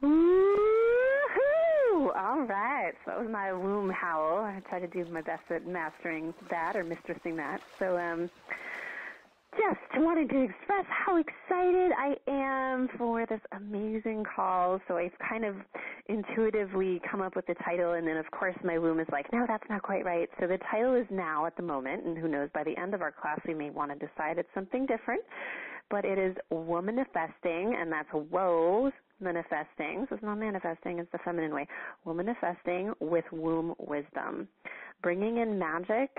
Woo-hoo! All right. So that was my womb howl. I try to do my best at mastering that or mistressing that. So, just wanted to express how excited I am for this amazing call. So I've kind of intuitively come up with the title, and then of course my womb is like, no, that's not quite right. So the title is now at the moment, and who knows, by the end of our class we may want to decide it's something different. But it is Womanifesting, and that's whoa manifesting. So it's not manifesting, it's the feminine way. Womanifesting with womb wisdom. Bringing in magic,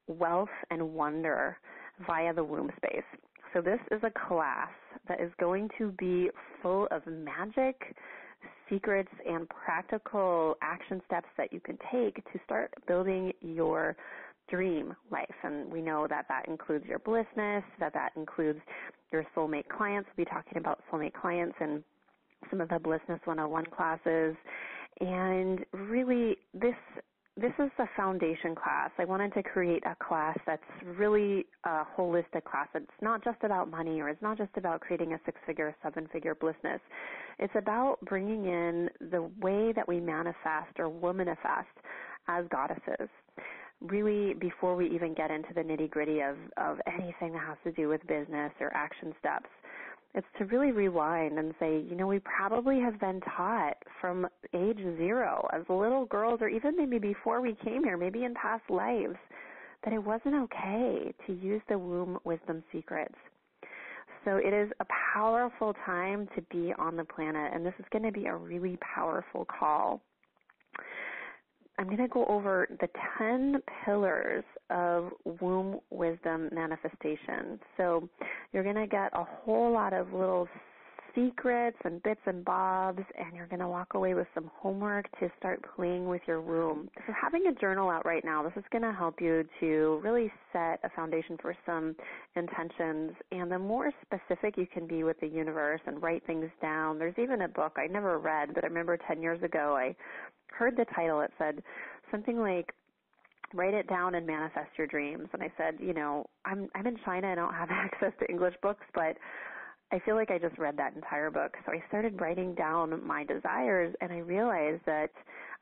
wealth, and wonder via the womb space. So this is a class that is going to be full of magic, secrets, and practical action steps that you can take to start building your dream life. And we know that that includes your blissness, that includes your soulmate clients. We'll be talking about soulmate clients and some of the Blissness 101 classes. And really, this is a foundation class. I wanted to create a class that's really a holistic class. It's not just about money, or it's not just about creating a six-figure, seven-figure blissness. It's about bringing in the way that we manifest or womanifest as goddesses. Really, before we even get into the nitty-gritty of anything that has to do with business or action steps, it's to really rewind and say, you know, we probably have been taught from age 0 as little girls, or even maybe before we came here, maybe in past lives, that it wasn't okay to use the womb wisdom secrets. So it is a powerful time to be on the planet, and this is going to be a really powerful call. I'm going to go over the 10 pillars of womb wisdom manifestation. So you're going to get a whole lot of little secrets and bits and bobs, and you're going to walk away with some homework to start playing with your womb. So having a journal out right now, this is going to help you to really set a foundation for some intentions. And the more specific you can be with the universe and write things down, there's even a book I never read, but I remember 10 years ago I heard the title. It said something like, write it down and manifest your dreams. And I said, you know, I'm in China. I don't have access to English books, but I feel like I just read that entire book. So I started writing down my desires, and I realized that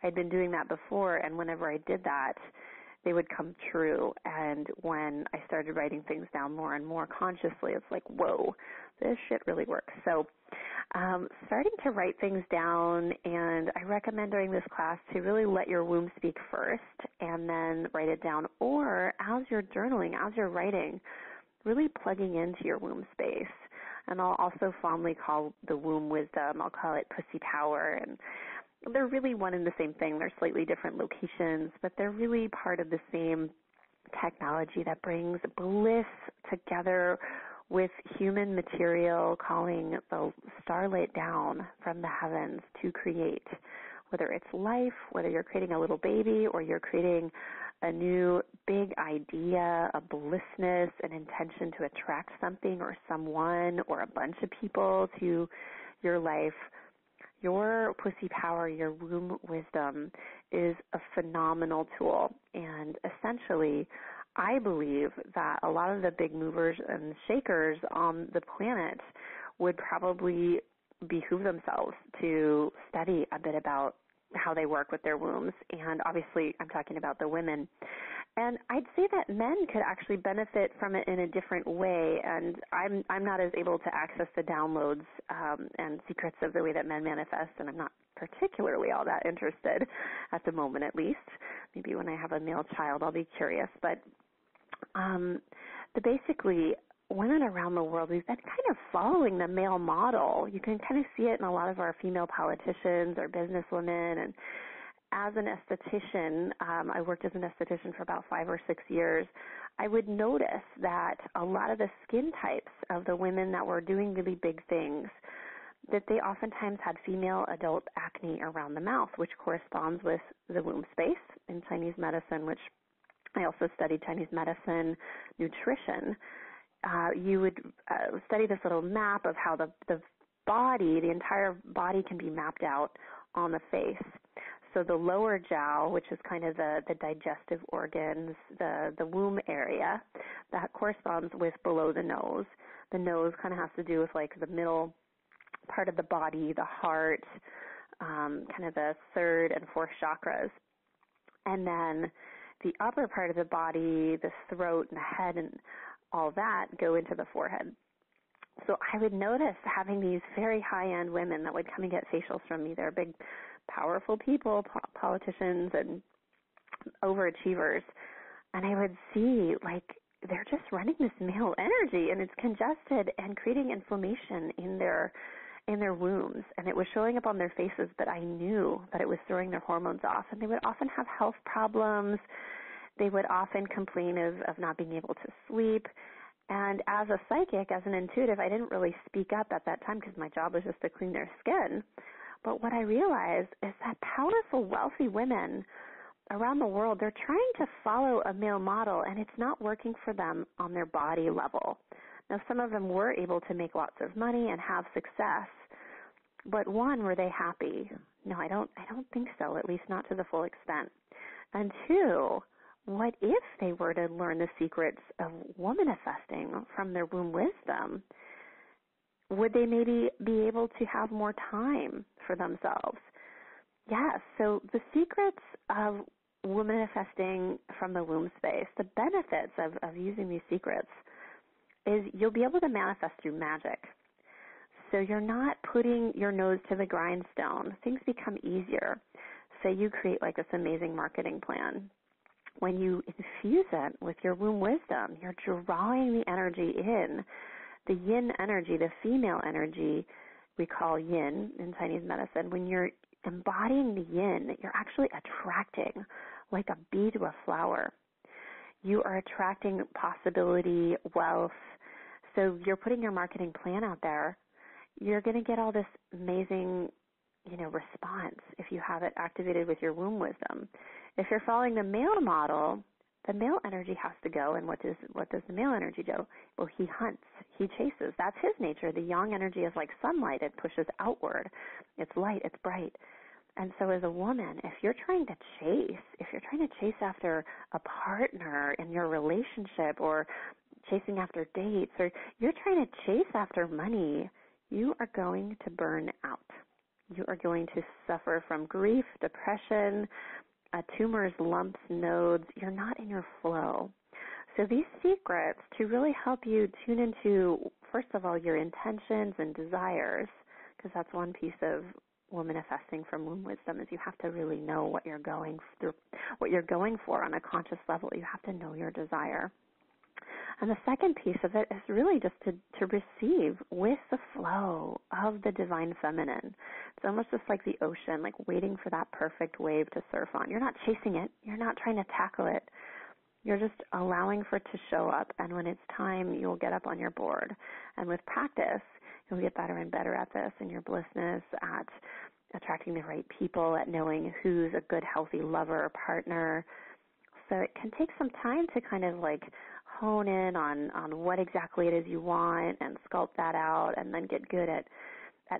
I'd been doing that before, and whenever I did that, they would come true. And when I started writing things down more and more consciously, it's like, whoa, this shit really works. So starting to write things down, and I recommend during this class to really let your womb speak first and then write it down. Or as you're journaling, as you're writing, really plugging into your womb space. And I'll also fondly call the womb wisdom, I'll call it pussy power. And they're really one and the same thing. They're slightly different locations, but they're really part of the same technology that brings bliss together with human material, calling the starlight down from the heavens to create. Whether it's life, whether you're creating a little baby, or you're creating a new big idea, a blissness, an intention to attract something or someone or a bunch of people to your life, your pussy power, your womb wisdom is a phenomenal tool. And essentially, I believe that a lot of the big movers and shakers on the planet would probably behoove themselves to study a bit about how they work with their wombs. And obviously, I'm talking about the women. And I'd say that men could actually benefit from it in a different way. And I'm not as able to access the downloads and secrets of the way that men manifest, and I'm not particularly all that interested at the moment, at least. Maybe when I have a male child, I'll be curious. But basically, women around the world, we've been kind of following the male model. You can kind of see it in a lot of our female politicians or businesswomen. And as an esthetician, I worked as an esthetician for about 5 or 6 years. I would notice that a lot of the skin types of the women that were doing really big things, that they oftentimes had female adult acne around the mouth, which corresponds with the womb space in Chinese medicine, which I also studied Chinese medicine, nutrition. You would study this little map of how the body, the entire body can be mapped out on the face. So the lower jowl, which is kind of the digestive organs, the womb area, that corresponds with below the nose. The nose kind of has to do with like the middle part of the body, the heart, kind of the third and fourth chakras. And then the upper part of the body, the throat and the head and all that go into the forehead. So I would notice having these very high-end women that would come and get facials from me. They're big, powerful people, politicians and overachievers. And I would see, like, they're just running this male energy, and it's congested and creating inflammation in their wombs. And it was showing up on their faces, but I knew that it was throwing their hormones off. And they would often have health problems. They would often complain of not being able to sleep. And as a psychic, as an intuitive, I didn't really speak up at that time because my job was just to clean their skin. But what I realized is that powerful, wealthy women around the world, they're trying to follow a male model, and it's not working for them on their body level. Now, some of them were able to make lots of money and have success, but one, were they happy? No, I don't think so, at least not to the full extent. And two, what if they were to learn the secrets of womanifesting from their womb wisdom? Would they maybe be able to have more time for themselves? Yes, so the secrets of womanifesting from the womb space, the benefits of using these secrets is you'll be able to manifest through magic. So you're not putting your nose to the grindstone. Things become easier. Say you create like this amazing marketing plan. When you infuse it with your womb wisdom, you're drawing the energy in. The yin energy, the female energy, we call yin in Chinese medicine. When you're embodying the yin, you're actually attracting like a bee to a flower. You are attracting possibility, wealth. So you're putting your marketing plan out there. You're going to get all this amazing, response if you have it activated with your womb wisdom. If you're following the male model, the male energy has to go, and what does the male energy do? Well, he hunts, he chases. That's his nature. The yang energy is like sunlight. It pushes outward. It's light, it's bright. And so as a woman, if you're trying to chase after a partner in your relationship or chasing after dates, or you're trying to chase after money, you are going to burn out. You are going to suffer from grief, depression, tumors, lumps, nodes. You're not in your flow. So these secrets to really help you tune into, first of all, your intentions and desires, because that's one piece of womanifesting from womb wisdom, is you have to really know what you're going through, what you're going for on a conscious level. You have to know your desire. And the second piece of it is really just to receive with the flow of the divine feminine. It's almost just like the ocean, like waiting for that perfect wave to surf on. You're not chasing it. You're not trying to tackle it. You're just allowing for it to show up. And when it's time, you'll get up on your board. And with practice, you'll get better and better at this, and your blissness, at attracting the right people, at knowing who's a good, healthy lover or partner. So it can take some time to kind of like hone in on what exactly it is you want and sculpt that out, and then get good at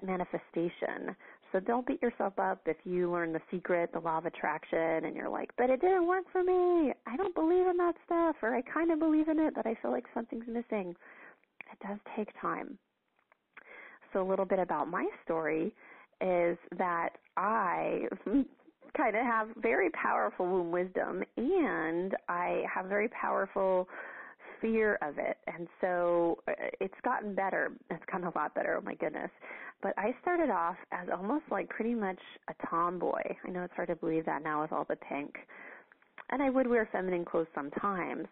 manifestation. So don't beat yourself up if you learn the secret, the law of attraction, and you're like, but it didn't work for me. I don't believe in that stuff, or I kind of believe in it, but I feel like something's missing. It does take time. So a little bit about my story is that I kind of have very powerful womb wisdom, and I have very powerful fear of it. And so it's gotten better. It's gotten a lot better, oh my goodness. But I started off as almost like pretty much a tomboy. I know it's hard to believe that now with all the pink. And I would wear feminine clothes sometimes,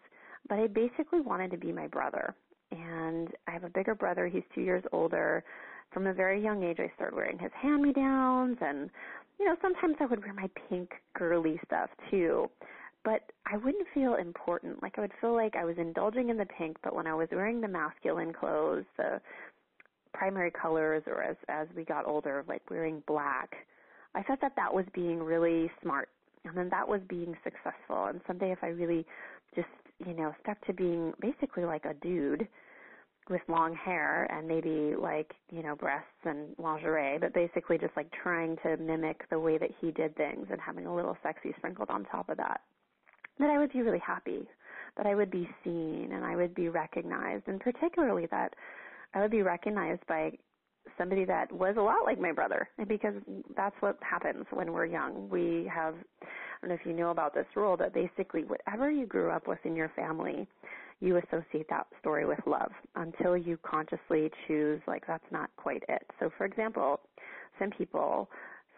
but I basically wanted to be my brother. And I have a bigger brother. He's 2 years older. From a very young age, I started wearing his hand-me-downs, and, sometimes I would wear my pink girly stuff too. But I wouldn't feel important. Like I would feel like I was indulging in the pink, but when I was wearing the masculine clothes, the primary colors, or as we got older, like wearing black, I thought that was being really smart, and then that was being successful. And someday if I really just, stuck to being basically like a dude with long hair and maybe like, breasts and lingerie, but basically just like trying to mimic the way that he did things and having a little sexy sprinkled on top of that, that I would be really happy, that I would be seen and I would be recognized, and particularly that I would be recognized by somebody that was a lot like my brother, because that's what happens when we're young. We have, I don't know if you know about this rule, but basically whatever you grew up with in your family, you associate that story with love until you consciously choose, like, that's not quite it. So, for example, some people,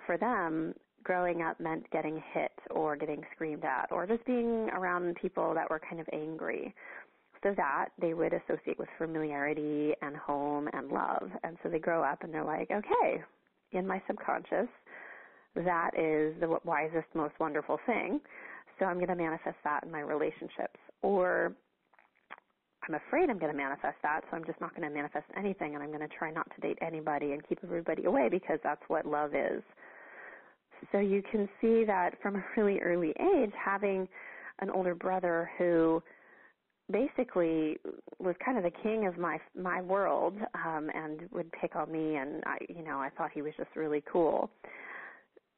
for them, growing up meant getting hit or getting screamed at or just being around people that were kind of angry. So that they would associate with familiarity and home and love. And so they grow up and they're like, okay, in my subconscious, that is the wisest, most wonderful thing. So I'm going to manifest that in my relationships. Or I'm afraid I'm going to manifest that, so I'm just not going to manifest anything, and I'm going to try not to date anybody and keep everybody away because that's what love is. So you can see that from a really early age, having an older brother who basically was kind of the king of my world, and would pick on me, and I thought he was just really cool.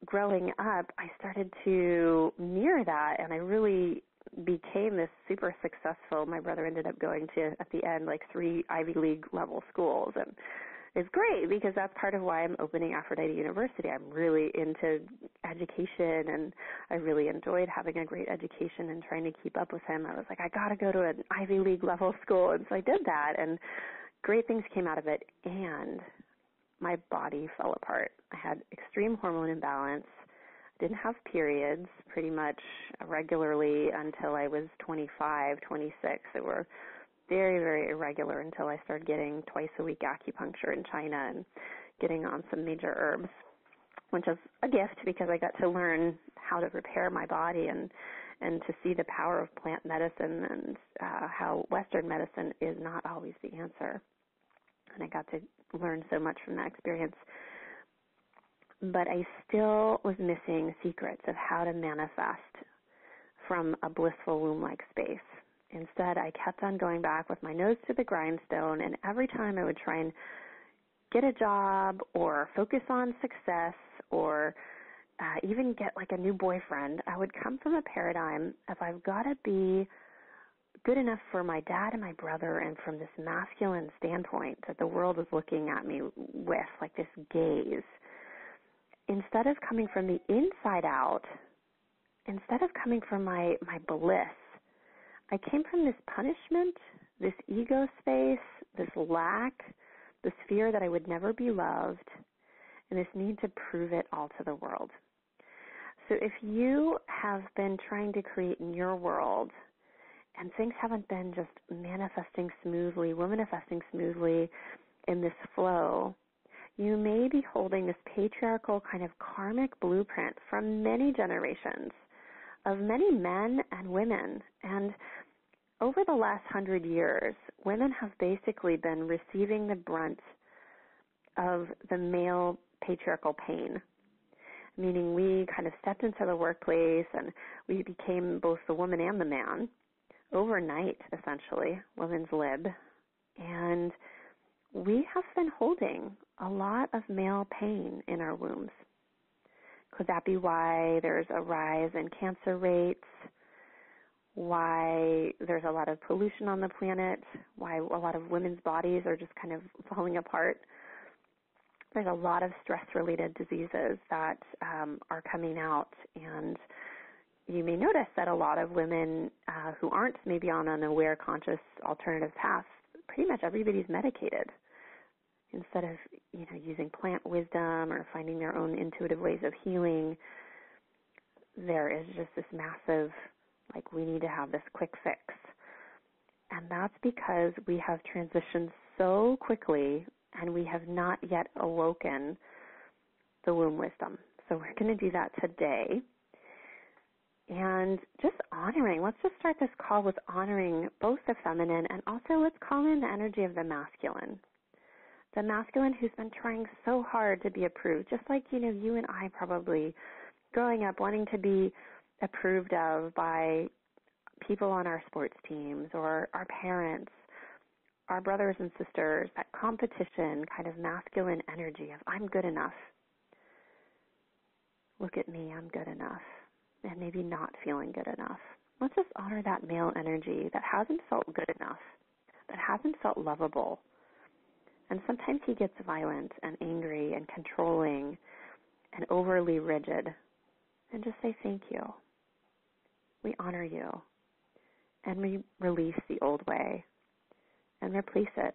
Growing up, I started to mirror that, and I really became this super successful. My brother ended up going to, at the end, like 3 Ivy League level schools, and it's great because that's part of why I'm opening Aphrodite University. I'm really into education, and I really enjoyed having a great education and trying to keep up with him. I was like, I got to go to an Ivy League level school, and so I did that, and great things came out of it, and my body fell apart. I had extreme hormone imbalance. I didn't have periods pretty much regularly until I was 25, 26. They were very, very irregular until I started getting twice-a-week acupuncture in China and getting on some major herbs, which is a gift because I got to learn how to repair my body and to see the power of plant medicine and how Western medicine is not always the answer. And I got to learn so much from that experience. But I still was missing secrets of how to manifest from a blissful womb-like space. Instead, I kept on going back with my nose to the grindstone, and every time I would try and get a job or focus on success or even get like a new boyfriend, I would come from a paradigm of I've got to be good enough for my dad and my brother, and from this masculine standpoint that the world is looking at me with, like this gaze. Instead of coming from the inside out, instead of coming from my bliss, I came from this punishment, this ego space, this lack, this fear that I would never be loved, and this need to prove it all to the world. So if you have been trying to create in your world and things haven't been just manifesting smoothly, womanifesting smoothly in this flow, you may be holding this patriarchal kind of karmic blueprint from many generations of many men and women. And over the last 100 years, women have basically been receiving the brunt of the male patriarchal pain, meaning we kind of stepped into the workplace and we became both the woman and the man overnight, essentially, women's lib. And we have been holding a lot of male pain in our wombs. Could that be why there's a rise in cancer rates, why there's a lot of pollution on the planet, why a lot of women's bodies are just kind of falling apart? There's a lot of stress-related diseases that are coming out, and you may notice that a lot of women who aren't maybe on an aware, conscious, alternative path, pretty much everybody's medicated. Instead of, using plant wisdom or finding their own intuitive ways of healing, there is just this massive, we need to have this quick fix. And that's because we have transitioned so quickly and we have not yet awoken the womb wisdom. So we're going to do that today. And just honoring, let's just start this call with honoring both the feminine and also let's call in the energy of the masculine. The masculine who's been trying so hard to be approved, just like, you and I probably growing up wanting to be approved of by people on our sports teams or our parents, our brothers and sisters, that competition kind of masculine energy of I'm good enough. Look at me, I'm good enough. And maybe not feeling good enough. Let's just honor that male energy that hasn't felt good enough, that hasn't felt lovable, And sometimes he gets violent and angry and controlling and overly rigid. And just say thank you. We honor you. And we release the old way and replace it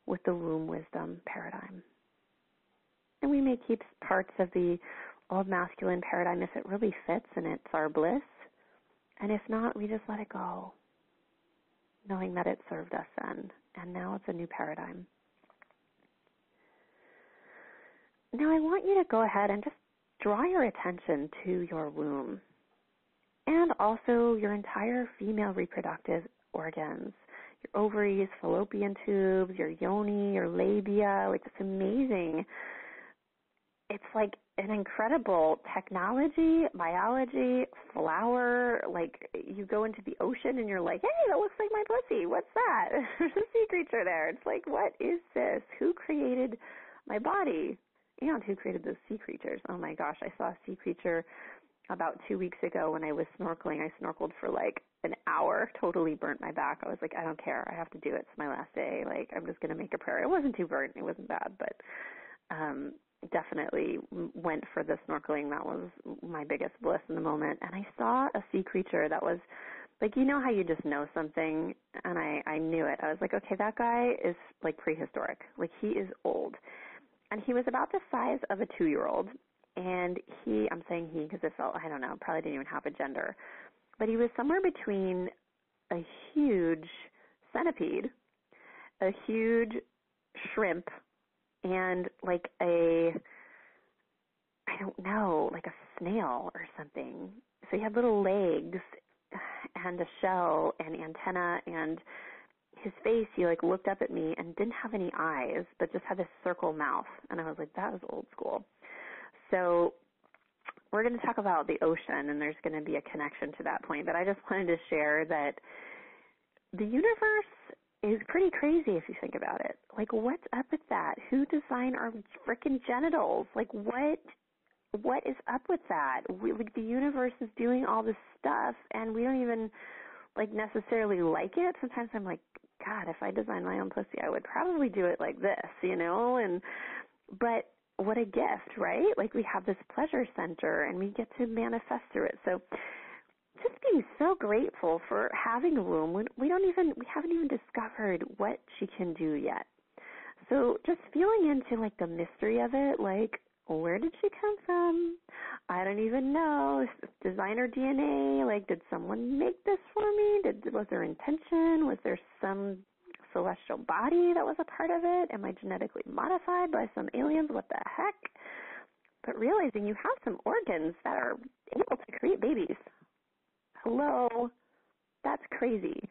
with the womb wisdom paradigm. And we may keep parts of the old masculine paradigm if it really fits and it's our bliss. And if not, we just let it go, knowing that it served us then. And now it's a new paradigm. Now I want you to go ahead and just draw your attention to your womb and also your entire female reproductive organs, your ovaries, fallopian tubes, your yoni, your labia. Like, it's amazing. It's like an incredible technology, biology, flower. Like, you go into the ocean and you're like, hey, that looks like my pussy. What's that? There's a sea creature there. It's like, what is this? Who created my body? And who created those sea creatures? Oh my gosh, I saw a sea creature about 2 weeks ago when I was snorkeling. I snorkeled for like an hour, totally burnt my back. I was like, I don't care. I have to do it. It's my last day. Like, I'm just going to make a prayer. It wasn't too burnt. It wasn't bad, but definitely went for the snorkeling. That was my biggest bliss in the moment. And I saw a sea creature that was like, you know how you just know something? And I knew it. I was like, okay, that guy is like prehistoric. Like, he is old. And he was about the size of a 2-year-old. And I'm saying he because it felt, I don't know, probably didn't even have a gender. But he was somewhere between a huge centipede, a huge shrimp, and like I don't know, like a snail or something. So he had little legs and a shell and antenna, and his face, he like looked up at me and didn't have any eyes, but just had this circle mouth. And I was like, that was old school. So we're going to talk about the ocean, and there's going to be a connection to that point. But I just wanted to share that the universe is pretty crazy if you think about it. Like, what's up with that? Who designed our frickin' genitals? Like, what is up with that? Like, the universe is doing all this stuff, and we don't even like necessarily like it. Sometimes I'm like, God, if I designed my own pussy, I would probably do it like this, you know? But what a gift, right? Like, we have this pleasure center and we get to manifest through it. So just being so grateful for having a womb. We haven't even discovered what she can do yet. So just feeling into like the mystery of it, like, where did she come from? I don't even know. Designer DNA, like, did someone make this for me? Was there intention? Was there some celestial body that was a part of it? Am I genetically modified by some aliens? What the heck? But realizing you have some organs that are able to create babies. Hello? That's crazy.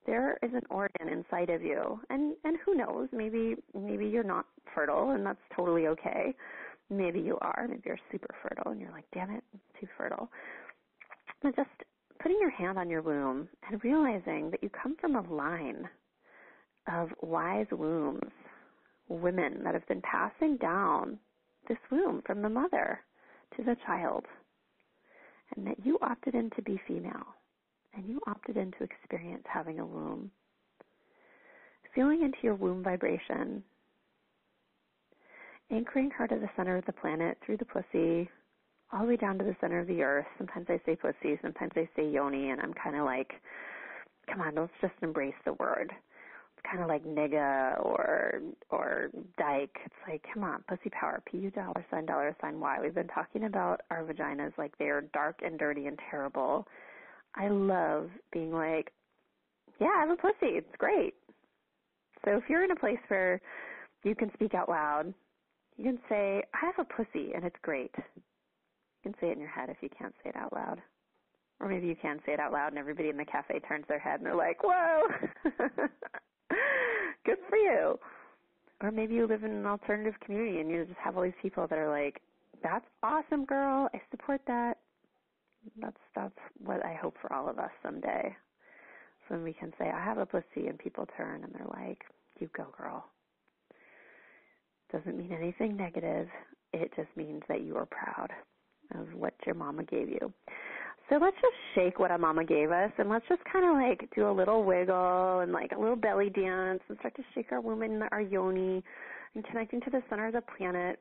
There is an organ inside of you, and who knows, maybe you're not fertile, and that's totally okay. Maybe you are. Maybe you're super fertile, and you're like, damn it, I'm too fertile. But just putting your hand on your womb and realizing that you come from a line of wise wombs, women that have been passing down this womb from the mother to the child, and that you opted in to be female. And you opted in to experience having a womb. Feeling into your womb vibration, anchoring her to the center of the planet through the pussy, all the way down to the center of the earth. Sometimes I say pussy, sometimes I say yoni, and I'm kind of like, come on, let's just embrace the word. It's kind of like nigga or dyke. It's like, come on, pussy power, PU $$Y. We've been talking about our vaginas like they are dark and dirty and terrible. I love being like, yeah, I have a pussy. It's great. So if you're in a place where you can speak out loud, you can say, I have a pussy and it's great. You can say it in your head if you can't say it out loud. Or maybe you can say it out loud and everybody in the cafe turns their head and they're like, whoa, good for you. Or maybe you live in an alternative community and you just have all these people that are like, that's awesome, girl. I support that. That's what I hope for all of us someday. So when we can say, I have a pussy, and people turn and they're like, you go, girl. Doesn't mean anything negative. It just means that you are proud of what your mama gave you. So let's just shake what our mama gave us, and let's just kind of like do a little wiggle and like a little belly dance and start to shake our womb and our yoni and connecting to the center of the planet.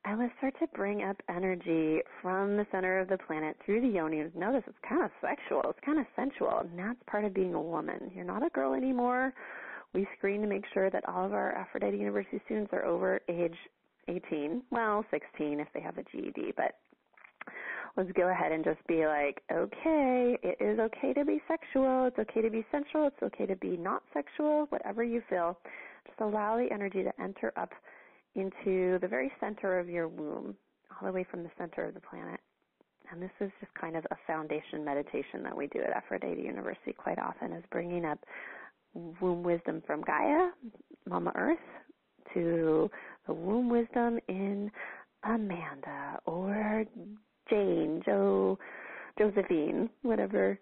And let's start to bring up energy from the center of the planet through the yoni. Notice it's kind of sexual. It's kind of sensual, and that's part of being a woman. You're not a girl anymore. We screen to make sure that all of our Aphrodite University students are over age 18. Well, 16 if they have a GED, but let's go ahead and just be like, okay, it is okay to be sexual. It's okay to be sensual. It's okay to be not sexual, whatever you feel. Just allow the energy to enter up into the very center of your womb, all the way from the center of the planet. And this is just kind of a foundation meditation that we do at Aphrodite University quite often, is bringing up womb wisdom from Gaia, Mama Earth, to the womb wisdom in Amanda or Jane, Josephine, whatever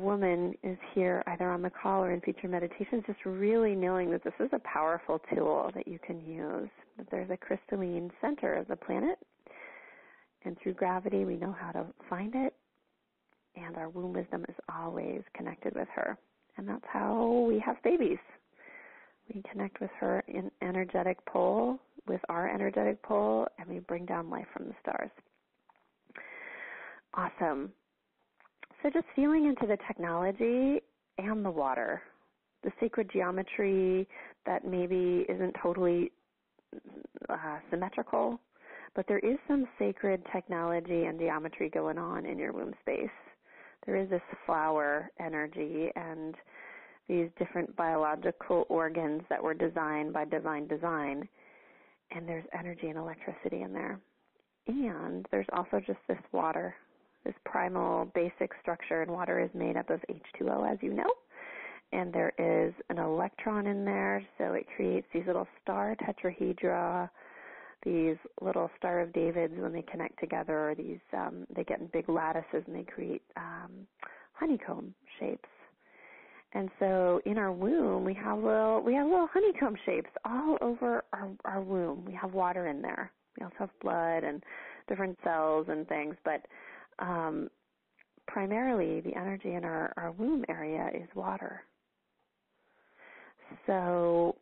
woman is here either on the call or in future meditations, just really knowing that this is a powerful tool that you can use, that there's a crystalline center of the planet, and through gravity we know how to find it, and our womb wisdom is always connected with her. And that's how we have babies. We connect with her in energetic pole, with our energetic pole, and we bring down life from the stars. Awesome. So just feeling into the technology and the water, the sacred geometry that maybe isn't totally symmetrical, but there is some sacred technology and geometry going on in your womb space. There is this flower energy and these different biological organs that were designed by divine design, and there's energy and electricity in there. And there's also just this water, this primal basic structure, and water is made up of H2O, as you know, and there is an electron in there, so it creates these little star tetrahedra, these little Star of Davids. When they connect together, these they get in big lattices and they create honeycomb shapes. And so in our womb, we have little honeycomb shapes all over our womb. We have water in there. We also have blood and different cells and things, but primarily the energy in our womb area is water. So,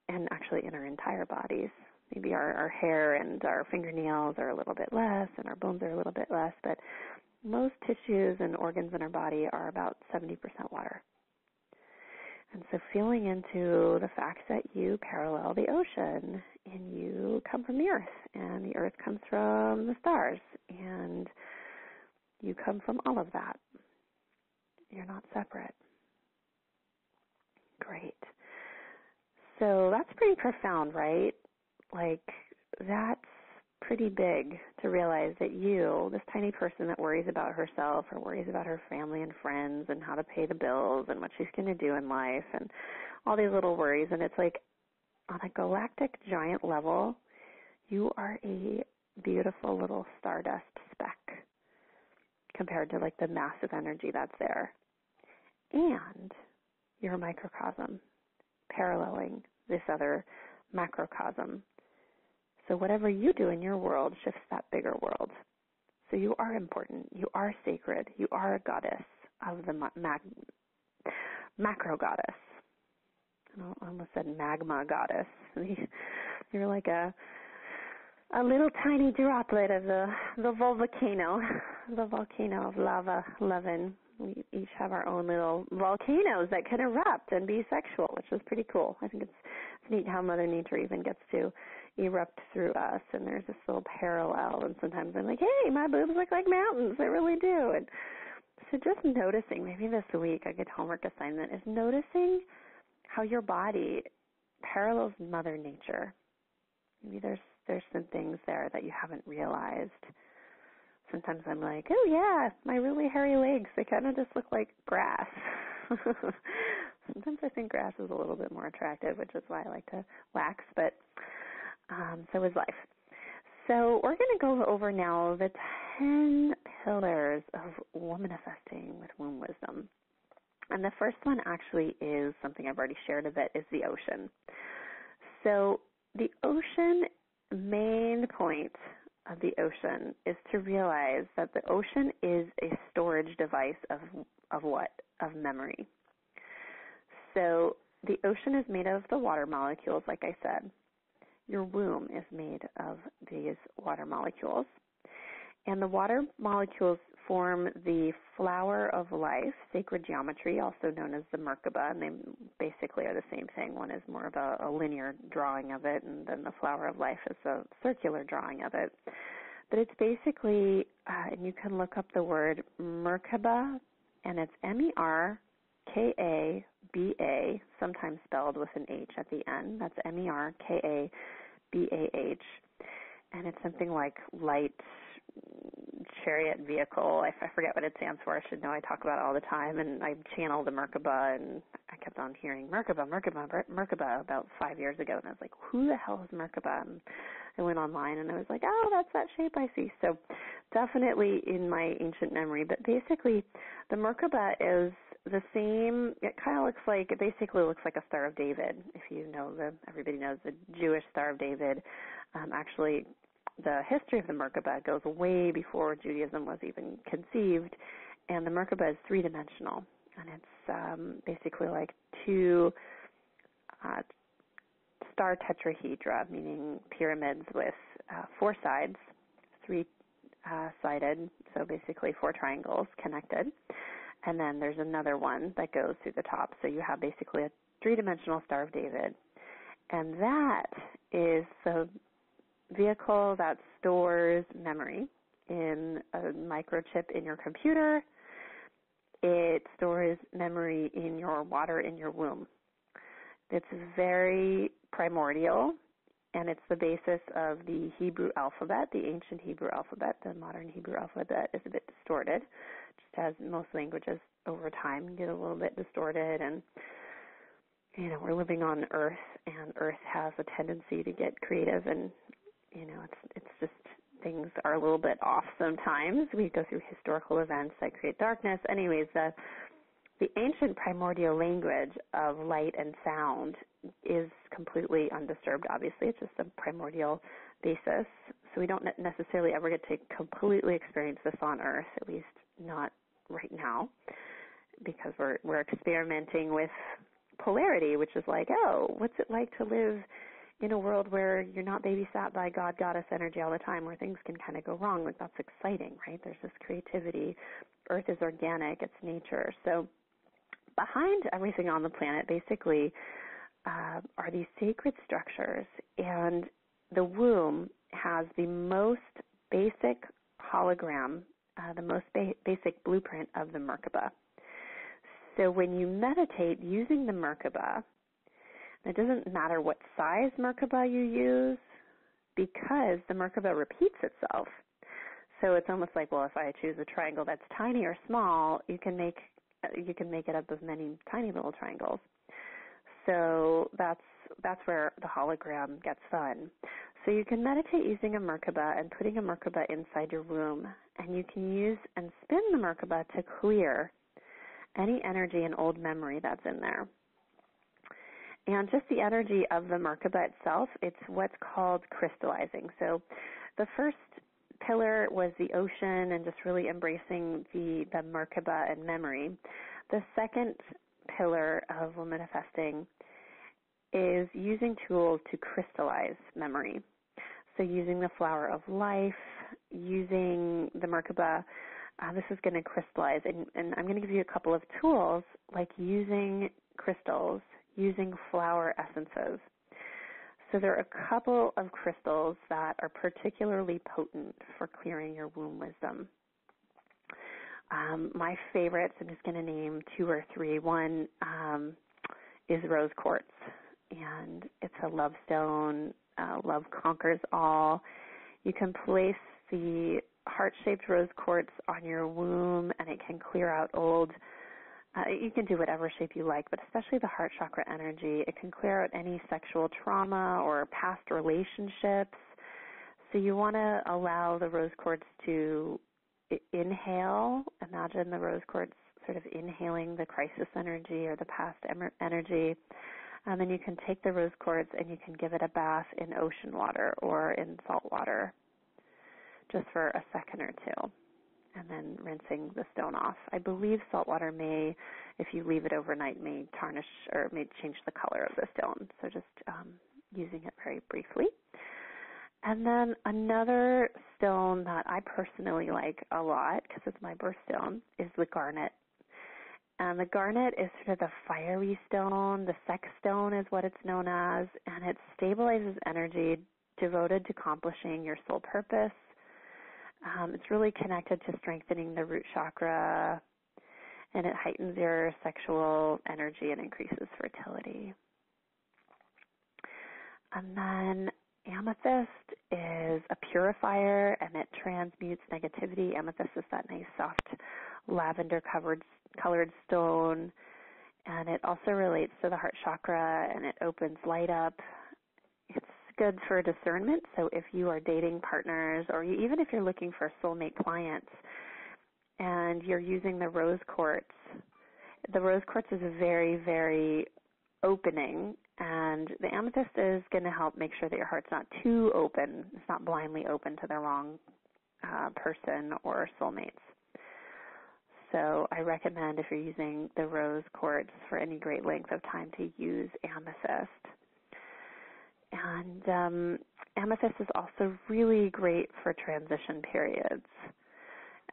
and actually in our entire bodies. Maybe our hair and our fingernails are a little bit less and our bones are a little bit less, but most tissues and organs in our body are about 70% water. And so feeling into the fact that you parallel the ocean and you come from the earth and the earth comes from the stars and you come from all of that. You're not separate. Great. So that's pretty profound, right? Like, that's pretty big to realize that you, this tiny person that worries about herself or worries about her family and friends and how to pay the bills and what she's going to do in life and all these little worries, and it's like on a galactic giant level, you are a beautiful little stardust speck compared to like the massive energy that's there. And you're a microcosm paralleling this other macrocosm. So whatever you do in your world shifts that bigger world. So you are important. You are sacred. You are a goddess of the macro goddess. I almost said magma goddess. You're like a little tiny droplet of the volcano of lava loving. We each have our own little volcanoes that can erupt and be sexual, which is pretty cool. I think it's neat how Mother Nature even gets to erupt through us, and there's this little parallel, and sometimes I'm like, hey, my boobs look like mountains. They really do. And so just noticing, maybe this week a good homework assignment is noticing how your body parallels Mother Nature. Maybe there's some things there that you haven't realized. Sometimes I'm like, oh yeah, my really hairy legs, they kind of just look like grass. Sometimes I think grass is a little bit more attractive, which is why I like to wax, but so is life. So we're going to go over now the 10 pillars of womanifesting with womb wisdom. And the first one actually is something I've already shared a bit, is the ocean. So the ocean main point of the ocean is to realize that the ocean is a storage device of what? Of memory. So the ocean is made of the water molecules, like I said. Your womb is made of these water molecules. And the water molecules form the flower of life, sacred geometry, also known as the Merkaba, and they basically are the same thing. One is more of a linear drawing of it, and then the flower of life is a circular drawing of it. But it's basically, and you can look up the word Merkaba, and it's Merkaba, sometimes spelled with an H at the end. That's Merkabah. And it's something like light chariot vehicle. I forget what it stands for. I should know. I talk about it all the time. And I channeled the Merkaba, and I kept on hearing Merkaba about 5 years ago. And I was like, who the hell is Merkaba? And I went online, and I was like, oh, that's that shape I see. So definitely in my ancient memory. But basically, the Merkaba is the same. It kind of looks like, it basically looks like a Star of David. If you know, everybody knows the Jewish Star of David. Actually, the history of the Merkaba goes way before Judaism was even conceived, and the Merkaba is three-dimensional, and it's basically like two star tetrahedra, meaning pyramids with four sides, three-sided, so basically four triangles connected, and then there's another one that goes through the top, so you have basically a three-dimensional Star of David, and that is the vehicle that stores memory in a microchip in your computer. It stores memory in your water in your womb. It's very primordial, and it's the basis of the Hebrew alphabet, the ancient Hebrew alphabet. The modern Hebrew alphabet is a bit distorted, just as most languages over time get a little bit distorted, and you know, we're living on Earth, and Earth has a tendency to get creative, and you know, it's just things are a little bit off sometimes. We go through historical events that create darkness. Anyways, the ancient primordial language of light and sound is completely undisturbed, obviously. It's just a primordial basis. So we don't necessarily ever get to completely experience this on Earth, at least not right now, because we're experimenting with polarity, which is like, oh, what's it like to live in a world where you're not babysat by God, goddess energy all the time, where things can kind of go wrong. Like, that's exciting, right? There's this creativity. Earth is organic. It's nature. So behind everything on the planet, basically, are these sacred structures. And the womb has the most basic hologram, the most basic blueprint of the Merkaba. So when you meditate using the Merkaba, it doesn't matter what size Merkaba you use, because the Merkaba repeats itself. So it's almost like, well, if I choose a triangle that's tiny or small, you can make it up of many tiny little triangles. So that's where the hologram gets fun. So you can meditate using a Merkaba and putting a Merkaba inside your womb, and you can use and spin the Merkaba to clear any energy and old memory that's in there. And just the energy of the Merkaba itself, it's what's called crystallizing. So the first pillar was the ocean and just really embracing the Merkaba and memory. The second pillar of manifesting is using tools to crystallize memory. So using the flower of life, using the Merkaba, this is going to crystallize. And I'm going to give you a couple of tools, like using crystals, using flower essences. So there are a couple of crystals that are particularly potent for clearing your womb wisdom. My favorites, I'm just going to name two or three. One is rose quartz, and it's a love stone. Love conquers all. You can place the heart-shaped rose quartz on your womb, and it can clear out old. You can do whatever shape you like, but especially the heart chakra energy. It can clear out any sexual trauma or past relationships. So you want to allow the rose quartz to inhale. Imagine the rose quartz sort of inhaling the crisis energy or the past energy. And then you can take the rose quartz and you can give it a bath in ocean water or in salt water. just for a second or two, and then rinsing the stone off. I believe salt water may, if you leave it overnight, may tarnish or may change the color of the stone. So just using it very briefly. And then another stone that I personally like a lot, because it's my birthstone, is the garnet. And the garnet is sort of the fiery stone. The sex stone is what it's known as, and it stabilizes energy devoted to accomplishing your soul purpose. It's really connected to strengthening the root chakra, and it heightens your sexual energy and increases fertility. And then amethyst is a purifier, and it transmutes negativity. Amethyst is that nice, soft, lavender-colored stone, and it also relates to the heart chakra, and it opens light up. It's good for discernment, so if you are dating partners, or even if you're looking for soulmate clients, and you're using the rose quartz is very, very opening, and the amethyst is going to help make sure that your heart's not too open. It's not blindly open to the wrong person or soulmates. So I recommend, if you're using the rose quartz for any great length of time, to use amethyst. And amethyst is also really great for transition periods,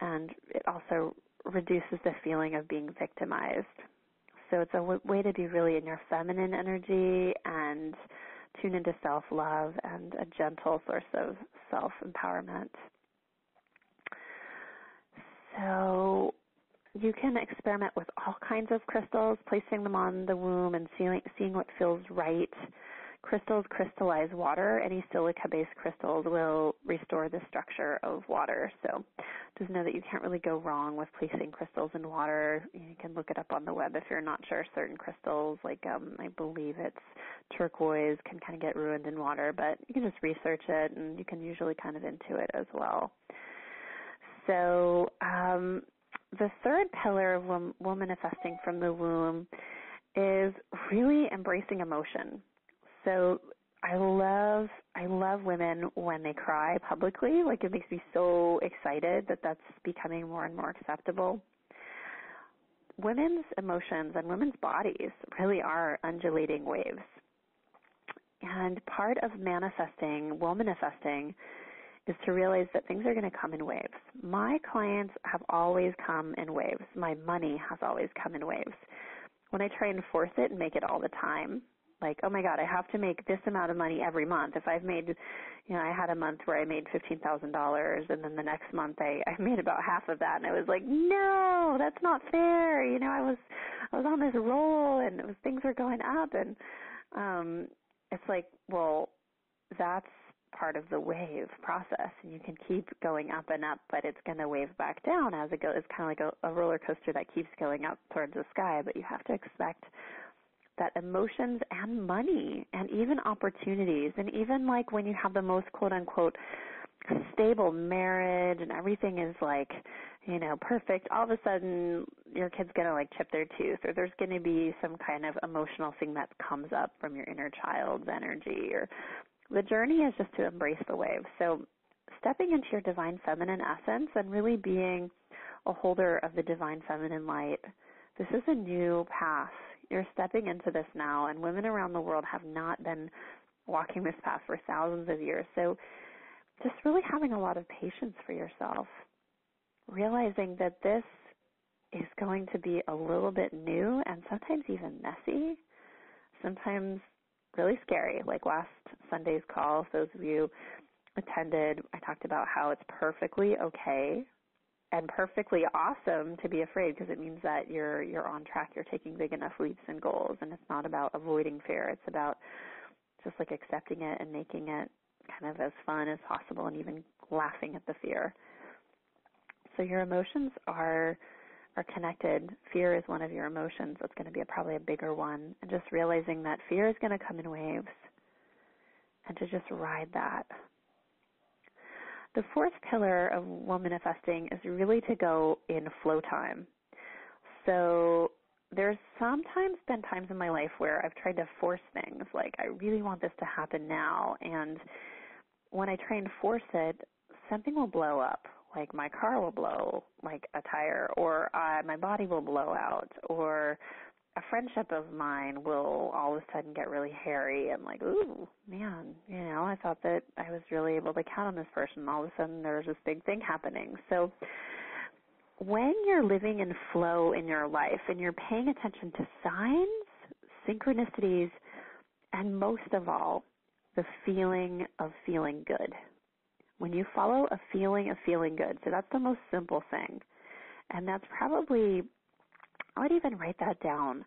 and it also reduces the feeling of being victimized. So it's a way to be really in your feminine energy and tune into self-love and a gentle source of self-empowerment. So you can experiment with all kinds of crystals, placing them on the womb and seeing what feels right. Crystals crystallize water. Any silica-based crystals will restore the structure of water. So just know that you can't really go wrong with placing crystals in water. You can look it up on the web if you're not sure. Certain crystals, like I believe it's turquoise, can kind of get ruined in water, but you can just research it, and you can usually kind of intuit as well. So the third pillar of woman manifesting from the womb is really embracing emotion. So I love women when they cry publicly. Like, it makes me so excited that that's becoming more and more acceptable. Women's emotions and women's bodies really are undulating waves. And part of manifesting, woman manifesting, is to realize that things are going to come in waves. My clients have always come in waves. My money has always come in waves. When I try and force it and make it all the time, like, oh my God, I have to make this amount of money every month. If I've made, I had a month where I made $15,000, and then the next month I made about half of that, and I was like, no, that's not fair. I was on this roll, and things were going up, and it's like, well, that's part of the wave process, and you can keep going up and up, but it's going to wave back down as it goes. It's kind of like a roller coaster that keeps going up towards the sky, but you have to expect that emotions and money and even opportunities, and even like when you have the most quote-unquote stable marriage and everything is like, perfect, all of a sudden your kid's going to like chip their tooth, or there's going to be some kind of emotional thing that comes up from your inner child's energy. Or the journey is just to embrace the wave. So stepping into your divine feminine essence and really being a holder of the divine feminine light, this is a new path. You're stepping into this now, and women around the world have not been walking this path for thousands of years. So just really having a lot of patience for yourself, realizing that this is going to be a little bit new and sometimes even messy, sometimes really scary. Like last Sunday's call, if those of you attended, I talked about how it's perfectly okay and perfectly awesome to be afraid, because it means that you're on track, you're taking big enough leaps and goals, and it's not about avoiding fear. It's about just like accepting it and making it kind of as fun as possible, and even laughing at the fear. So your emotions are connected. Fear is one of your emotions. It's going to be probably a bigger one, and just realizing that fear is going to come in waves, and to just ride that. The fourth pillar of woman manifesting is really to go in flow time. So there's sometimes been times in my life where I've tried to force things, like I really want this to happen now. And when I try and force it, something will blow up, like my car will blow like a tire, or my body will blow out, or a friendship of mine will all of a sudden get really hairy and like, ooh, man, I thought that I was really able to count on this person. All of a sudden there's this big thing happening. So when you're living in flow in your life and you're paying attention to signs, synchronicities, and most of all, the feeling of feeling good. When you follow a feeling of feeling good, so that's the most simple thing. And that's probably, I would even write that down,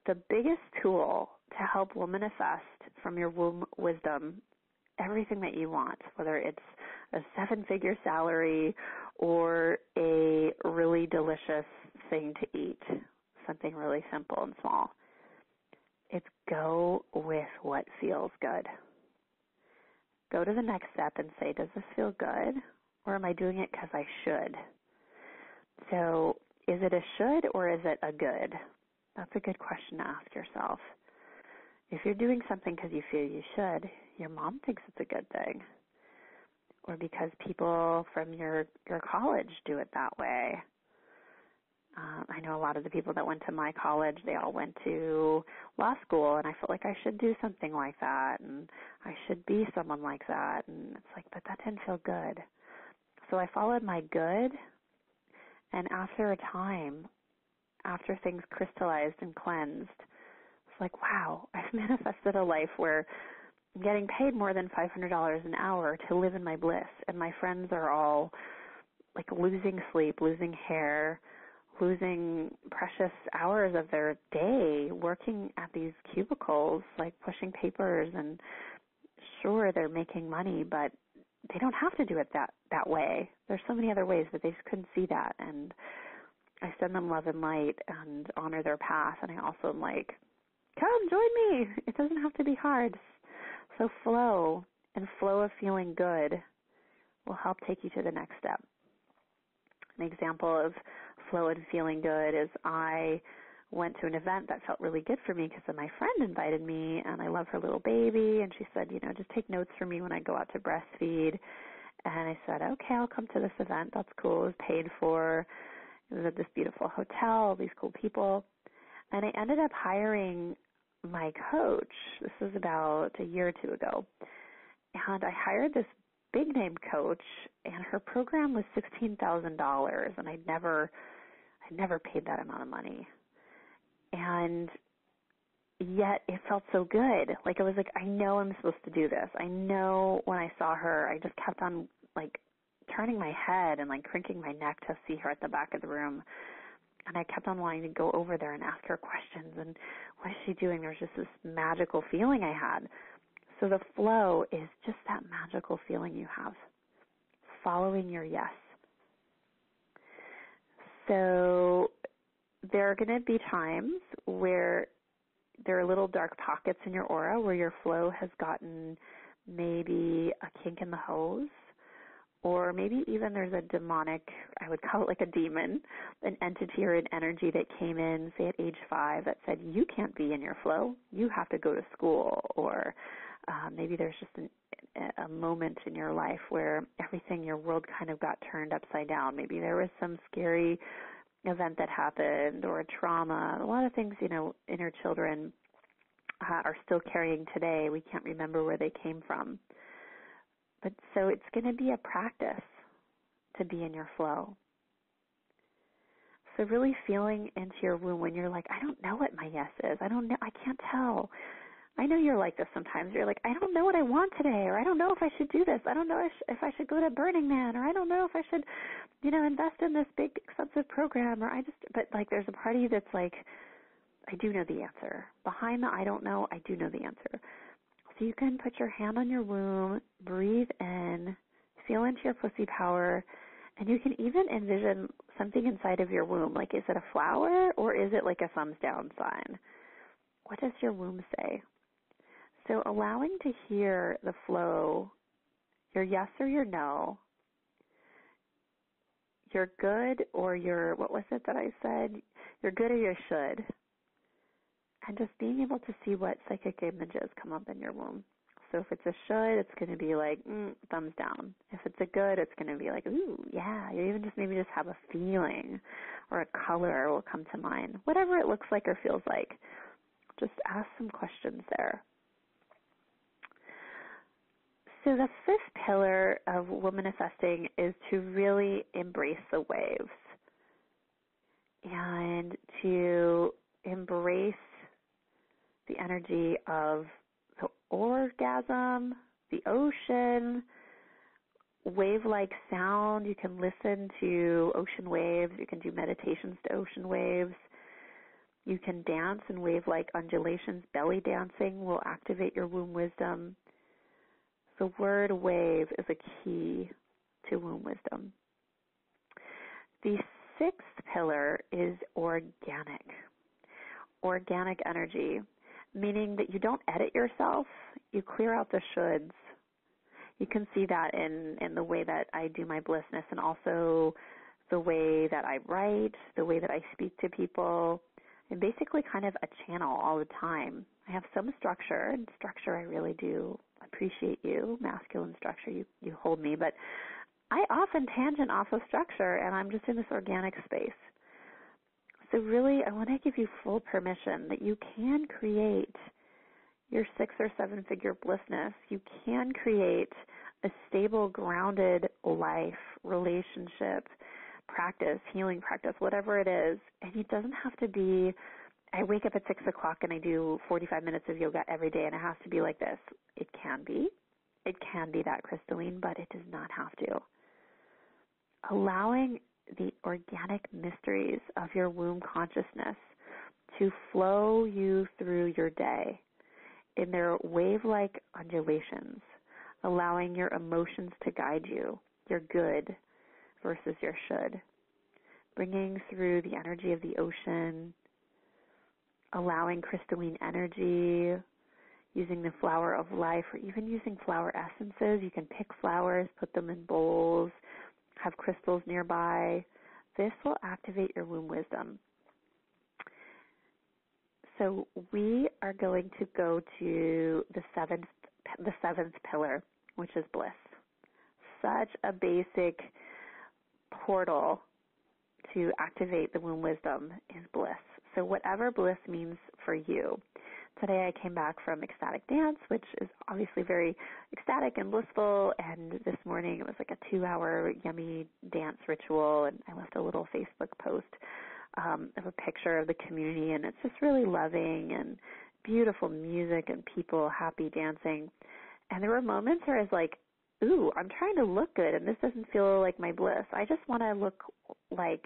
the biggest tool to help womanifest from your womb wisdom everything that you want, whether it's a 7-figure salary or a really delicious thing to eat, something really simple and small. It's go with what feels good. Go to the next step and say, does this feel good, or am I doing it because I should? So is it a should or is it a good? That's a good question to ask yourself. If you're doing something because you feel you should, your mom thinks it's a good thing, or because people from your college do it that way. I know a lot of the people that went to my college, they all went to law school, and I felt like I should do something like that, and I should be someone like that. And it's like, but that didn't feel good. So I followed my good, and after a time, after things crystallized and cleansed, it's like, wow, I've manifested a life where I'm getting paid more than $500 an hour to live in my bliss, and my friends are all like losing sleep, losing hair, losing precious hours of their day working at these cubicles, like pushing papers, and sure, they're making money, but they don't have to do it that way. There's so many other ways, but they just couldn't see that. And I send them love and light and honor their path, and I also am like, come join me. It doesn't have to be hard. So flow and flow of feeling good will help take you to the next step. An example of flow and feeling good is I went to an event that felt really good for me because my friend invited me, and I love her little baby, and she said, just take notes for me when I go out to breastfeed. And I said, okay, I'll come to this event. That's cool. It was paid for. It was at this beautiful hotel, these cool people. And I ended up hiring my coach. This was about a year or two ago. And I hired this big name coach, and her program was $16,000, and I'd never paid that amount of money. And yet it felt so good. Like, it was like, I know I'm supposed to do this. I know when I saw her, I just kept on like turning my head and like cranking my neck to see her at the back of the room. And I kept on wanting to go over there and ask her questions, and what is she doing? There was just this magical feeling I had. So the flow is just that magical feeling you have, following your yes. So there are going to be times where there are little dark pockets in your aura where your flow has gotten maybe a kink in the hose, or maybe even there's a demonic, I would call it like a demon, an entity or an energy that came in, say at age 5, that said, you can't be in your flow, you have to go to school. Or maybe there's just a moment in your life where everything, your world kind of got turned upside down. Maybe there was some scary event that happened, or a trauma. A lot of things, inner children are still carrying today. We can't remember where they came from. But so it's going to be a practice to be in your flow. So really feeling into your womb when you're like, I don't know what my yes is. I don't know. I can't tell. I know you're like this sometimes. You're like, I don't know what I want today, or I don't know if I should do this. I don't know if I should go to Burning Man, or I don't know if I should, invest in this big expensive program, but like there's a part of you that's like, I do know the answer. Behind the I don't know, I do know the answer. So you can put your hand on your womb, breathe in, feel into your pussy power, and you can even envision something inside of your womb. Like, is it a flower, or is it like a thumbs down sign? What does your womb say? So allowing to hear the flow, your yes or your no, your good or your, what was it that I said? Your good or your should. And just being able to see what psychic images come up in your womb. So if it's a should, it's going to be like, thumbs down. If it's a good, it's going to be like, ooh, yeah. You even just maybe just have a feeling or a color will come to mind. Whatever it looks like or feels like, just ask some questions there. So the fifth pillar of womanifesting is to really embrace the waves and to embrace the energy of the orgasm, the ocean, wave-like sound. You can listen to ocean waves. You can do meditations to ocean waves. You can dance in wave-like undulations. Belly dancing will activate your womb wisdom. The word wave is a key to womb wisdom. The sixth pillar is organic. Organic energy, meaning that you don't edit yourself. You clear out the shoulds. You can see that in the way that I do my blissness and also the way that I write, the way that I speak to people. I'm basically kind of a channel all the time. I have some structure, and structure I really do appreciate you, masculine structure, you hold me, but I often tangent off of structure and I'm just in this organic space. So really, I want to give you full permission that you can create your 6 or 7 figure blissness. You can create a stable, grounded life, relationship, practice, healing practice, whatever it is. And it doesn't have to be, I wake up at 6 o'clock and I do 45 minutes of yoga every day and it has to be like this. It can be. It can be that crystalline, but it does not have to. Allowing the organic mysteries of your womb consciousness to flow you through your day in their wave-like undulations, allowing your emotions to guide you, your good versus your should, bringing through the energy of the ocean, allowing crystalline energy, using the flower of life, or even using flower essences. You can pick flowers, put them in bowls, have crystals nearby. This will activate your womb wisdom. So we are going to go to the seventh pillar, which is bliss. Such a basic portal to activate the womb wisdom is bliss. So whatever bliss means for you. Today I came back from ecstatic dance, which is obviously very ecstatic and blissful, and this morning it was like a 2-hour yummy dance ritual, and I left a little Facebook post of a picture of the community, and it's just really loving and beautiful music and people happy dancing. And there were moments where I was like, ooh, I'm trying to look good, and this doesn't feel like my bliss. I just want to look like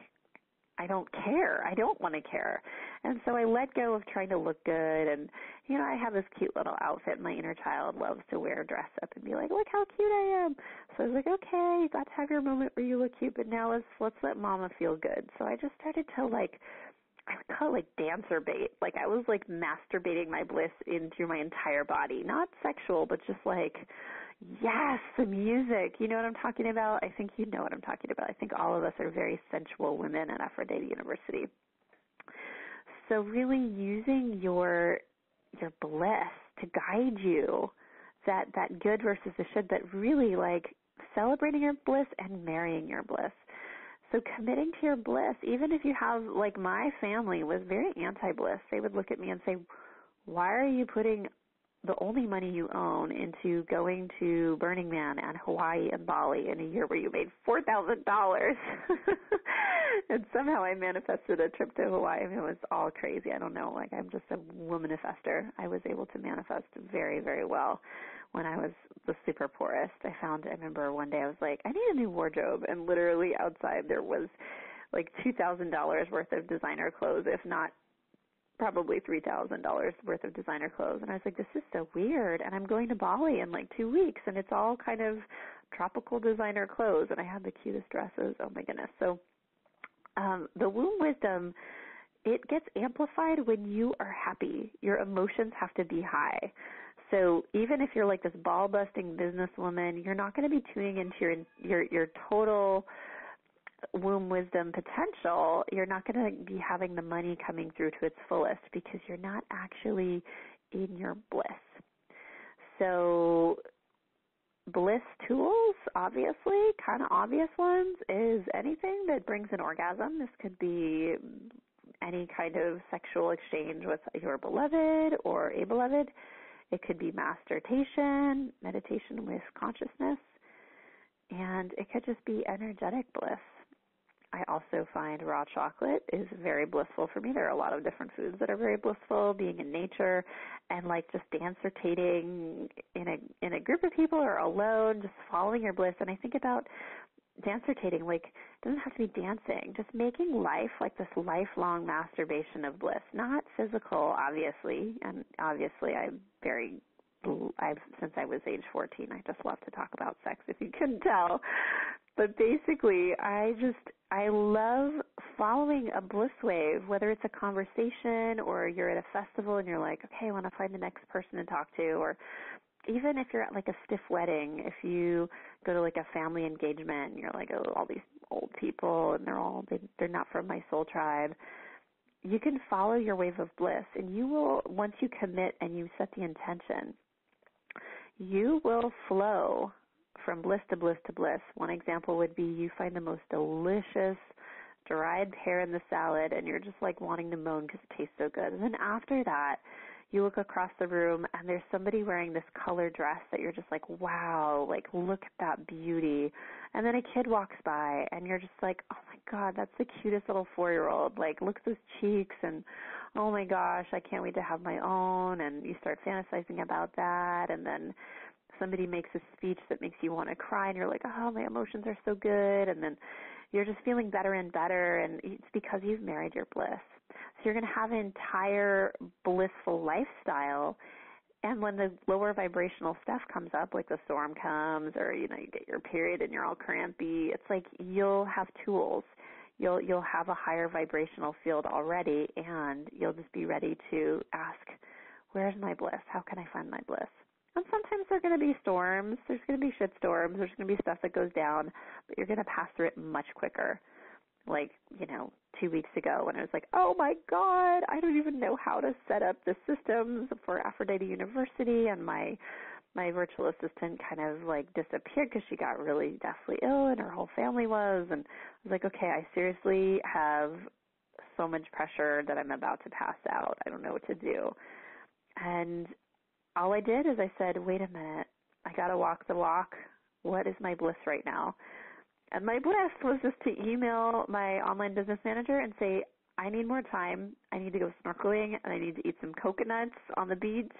I don't care. I don't want to care. And so I let go of trying to look good. And, you know, I have this cute little outfit. My inner child loves to wear dress up and be like, look how cute I am. So I was like, okay, you got to have your moment where you look cute, but now let's let mama feel good. So I just started to I would call it dancer bait. Like I was like masturbating my bliss into my entire body. Not sexual, but just like, yes, the music. You know what I'm talking about? I think you know what I'm talking about. I think all of us are very sensual women at Aphrodite University. So really using your bliss to guide you, that good versus the should, but really like celebrating your bliss and marrying your bliss. So committing to your bliss, even if you have, like my family was very anti-bliss. They would look at me and say, why are you putting the only money you own into going to Burning Man and Hawaii and Bali in a year where you made $4,000? And somehow I manifested a trip to Hawaii. I mean, it was all crazy. I don't know. Like, I'm just a womanifester. I was able to manifest very, very well when I was the super poorest. I remember one day I was like, I need a new wardrobe. And literally outside there was like $2,000 worth of designer clothes, if not probably $3,000 worth of designer clothes. And I was like, this is so weird. And I'm going to Bali in like 2 weeks, and it's all kind of tropical designer clothes. And I had the cutest dresses. Oh, my goodness. So the womb wisdom, it gets amplified when you are happy. Your emotions have to be high. So even if you're like this ball-busting businesswoman, you're not going to be tuning into your total womb wisdom potential. You're not going to be having the money coming through to its fullest because you're not actually in your bliss. So bliss tools, obviously, kind of obvious ones, is anything that brings an orgasm. This could be any kind of sexual exchange with your beloved or a beloved. It could be masturbation, meditation with consciousness, and it could just be energetic bliss. I also find raw chocolate is very blissful for me. There are a lot of different foods that are very blissful, being in nature and like just dancertating in a group of people or alone, just following your bliss. And I think about dancertating, like it doesn't have to be dancing, just making life like this lifelong masturbation of bliss, not physical, obviously. And obviously since I was age 14, I just love to talk about sex, if you couldn't tell. But basically, I love following a bliss wave, whether it's a conversation or you're at a festival and you're like, okay, I want to find the next person to talk to, or even if you're at like a stiff wedding, if you go to like a family engagement and you're like, oh, all these old people and they're not from my soul tribe, you can follow your wave of bliss, and you will, once you commit and you set the intention, you will flow from bliss to bliss to bliss. One example would be you find the most delicious dried pear in the salad and you're just like wanting to moan because it tastes so good. And then after that, you look across the room and there's somebody wearing this color dress that you're just like, wow, like look at that beauty. And then a kid walks by and you're just like, oh my God, that's the cutest little 4-year-old. Like look at those cheeks and oh my gosh, I can't wait to have my own. And you start fantasizing about that. And then somebody makes a speech that makes you want to cry and you're like, oh, my emotions are so good. And then you're just feeling better and better, and it's because you've married your bliss. So you're going to have an entire blissful lifestyle. And when the lower vibrational stuff comes up, like the storm comes or, you get your period and you're all crampy, it's like you'll have tools. You'll have a higher vibrational field already, and you'll just be ready to ask, where's my bliss? How can I find my bliss? And sometimes there are going to be storms. There's going to be shit storms. There's going to be stuff that goes down, but you're going to pass through it much quicker. Like, 2 weeks ago when I was like, oh my God, I don't even know how to set up the systems for Aphrodite University, and my virtual assistant kind of like disappeared because she got really deathly ill and her whole family was, and I was like, okay, I seriously have so much pressure that I'm about to pass out. I don't know what to do. And all I did is I said, wait a minute, I got to walk the walk. What is my bliss right now? And my bliss was just to email my online business manager and say, I need more time. I need to go snorkeling, and I need to eat some coconuts on the beach,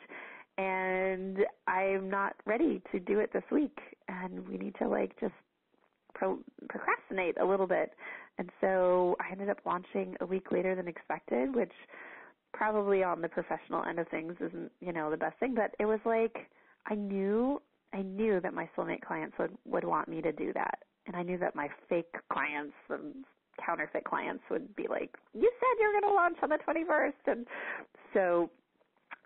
and I'm not ready to do it this week, and we need to just procrastinate a little bit. And so I ended up launching a week later than expected, which probably on the professional end of things isn't, the best thing, but it was like I knew that my soulmate clients would want me to do that. And I knew that my fake clients and counterfeit clients would be like, you said you're going to launch on the 21st. And so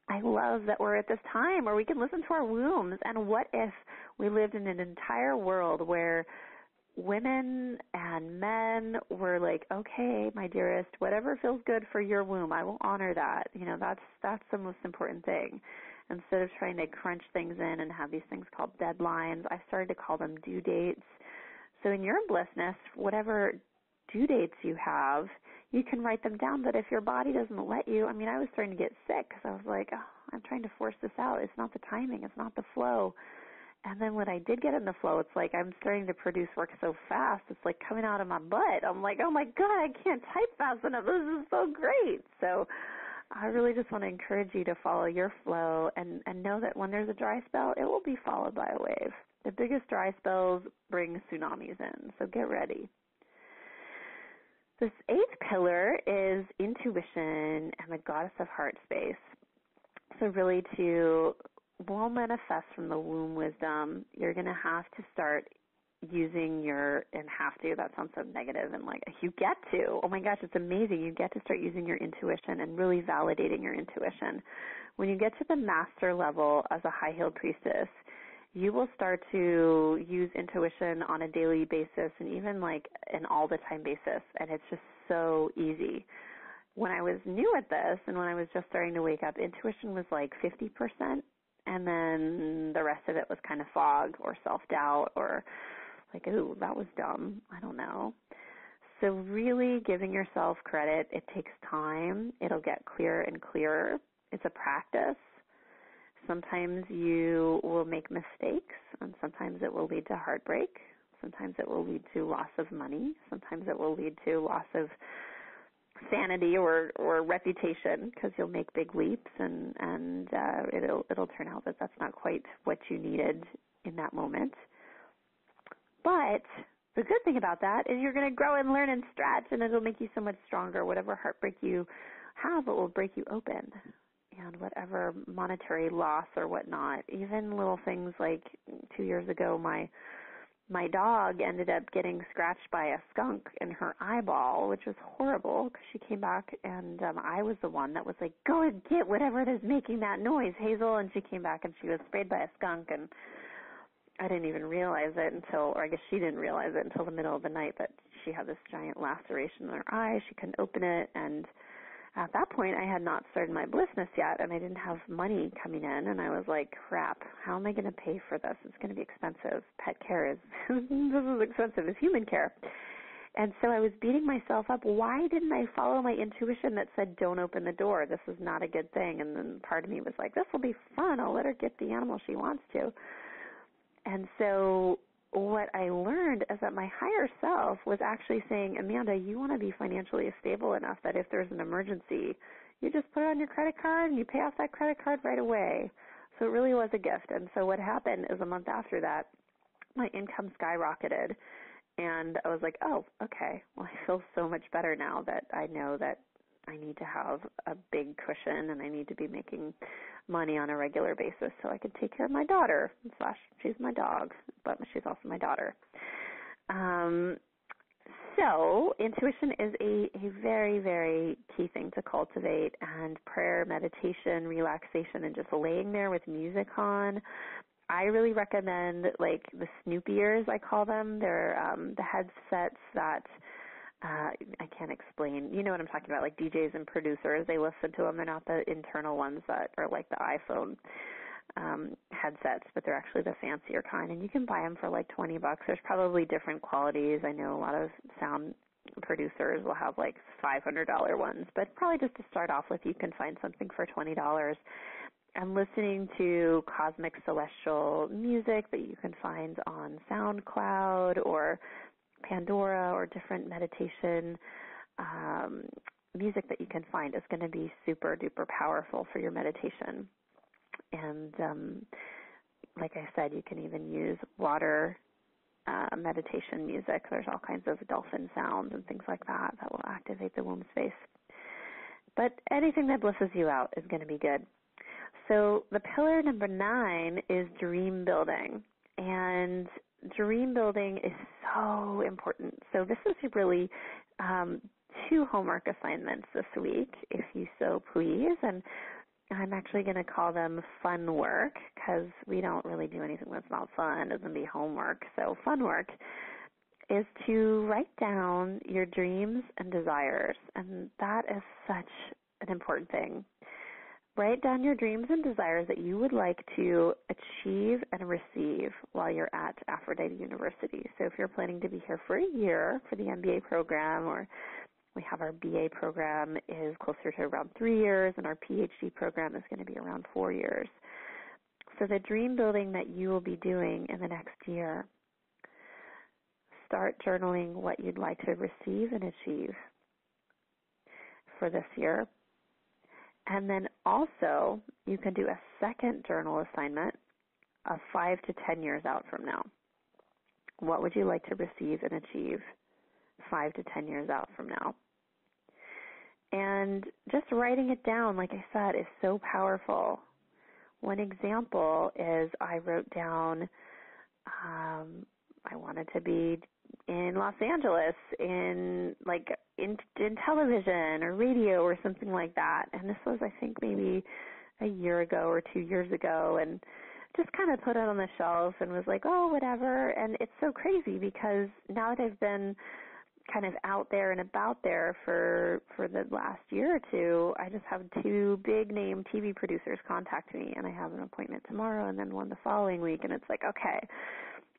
I love that we're at this time where we can listen to our wombs. And what if we lived in an entire world where women and men were like, okay, my dearest, whatever feels good for your womb, I will honor that. That's the most important thing. Instead of trying to crunch things in and have these things called deadlines, I started to call them due dates. So in your blissness, whatever due dates you have, you can write them down. But if your body doesn't let you, I was starting to get sick because I was like, oh, I'm trying to force this out. It's not the timing. It's not the flow. And then when I did get in the flow, it's like I'm starting to produce work so fast. It's like coming out of my butt. I'm like, oh, my God, I can't type fast enough. This is so great. So I really just want to encourage you to follow your flow and know that when there's a dry spell, it will be followed by a wave. The biggest dry spells bring tsunamis in, so get ready. This 8th pillar is intuition and the goddess of heart space. So really to will manifest from the womb wisdom, you're going to have to start using that sounds so negative, and like you get to, oh my gosh, it's amazing. You get to start using your intuition and really validating your intuition. When you get to the master level as a high-heeled priestess, you will start to use intuition on a daily basis and even like an all-the-time basis, and it's just so easy. When I was new at this and when I was just starting to wake up, intuition was like 50%, And then the rest of it was kind of fog or self-doubt or like, ooh, that was dumb. I don't know. So really giving yourself credit, it takes time. It'll get clearer and clearer. It's a practice. Sometimes you will make mistakes, and sometimes it will lead to heartbreak. Sometimes it will lead to loss of money. Sometimes it will lead to loss of sanity or reputation because you'll make big leaps, and it'll turn out that that's not quite what you needed in that moment. But the good thing about that is you're going to grow and learn and stretch, and it'll make you so much stronger. Whatever heartbreak you have, it will break you open. And whatever monetary loss or whatnot, even little things like 2 years ago, my dog ended up getting scratched by a skunk in her eyeball, which was horrible because she came back and I was the one that was like, go and get whatever it is making that noise, Hazel. And she came back and she was sprayed by a skunk, and I didn't even realize it until, or I guess she didn't realize it until the middle of the night that she had this giant laceration in her eye. She couldn't open it, and at that point, I had not started my Blissness yet, and I didn't have money coming in, and I was like, crap, how am I going to pay for this? It's going to be expensive. Pet care is, this is expensive as human care. And so I was beating myself up. Why didn't I follow my intuition that said, don't open the door? This is not a good thing. And then part of me was like, this will be fun. I'll let her get the animal she wants to. And so what I learned is that my higher self was actually saying, Amanda, you want to be financially stable enough that if there's an emergency, you just put it on your credit card and you pay off that credit card right away. So it really was a gift. And so what happened is a month after that, my income skyrocketed. And I was like, oh, okay, well, I feel so much better now that I know that I need to have a big cushion and I need to be making money on a regular basis so I can take care of my daughter. / she's my dog, but she's also my daughter. So intuition is a very, very key thing to cultivate, and prayer, meditation, relaxation, and just laying there with music on. I really recommend like the Snoop ears, I call them. They're the headsets that I can't explain. You know what I'm talking about, like DJs and producers. They listen to them. They're not the internal ones that are like the iPhone headsets, but they're actually the fancier kind. And you can buy them for like $20. There's probably different qualities. I know a lot of sound producers will have like $500 ones, but probably just to start off with, you can find something for $20. And listening to cosmic celestial music that you can find on SoundCloud or Pandora or different meditation music that you can find is going to be super duper powerful for your meditation. And like I said, you can even use water meditation music. There's all kinds of dolphin sounds and things like that that will activate the womb space. But anything that blisses you out is going to be good. So the pillar number 9 is dream building. And dream building is so important. So this is really 2 homework assignments this week, if you so please. And I'm actually going to call them fun work because we don't really do anything that's not fun. It doesn't be homework. So fun work is to write down your dreams and desires. And that is such an important thing. Write down your dreams and desires that you would like to achieve and receive while you're at Aphrodite University. So if you're planning to be here for a year for the MBA program, or we have our BA program is closer to around 3 years, and our PhD program is going to be around 4 years. So the dream building that you will be doing in the next year, start journaling what you'd like to receive and achieve for this year. And then also, you can do a second journal assignment of 5 to 10 years out from now. What would you like to receive and achieve 5 to 10 years out from now? And just writing it down, like I said, is so powerful. One example is I wrote down I wanted to be in Los Angeles in television or radio or something like that. And this was, I think, maybe a year ago or 2 years ago, and just kind of put it on the shelf and was like, oh, whatever. And it's so crazy because now that I've been kind of out there and about there for the last year or two, I just have two big name TV producers contact me, and I have an appointment tomorrow and then one the following week, and it's like, okay,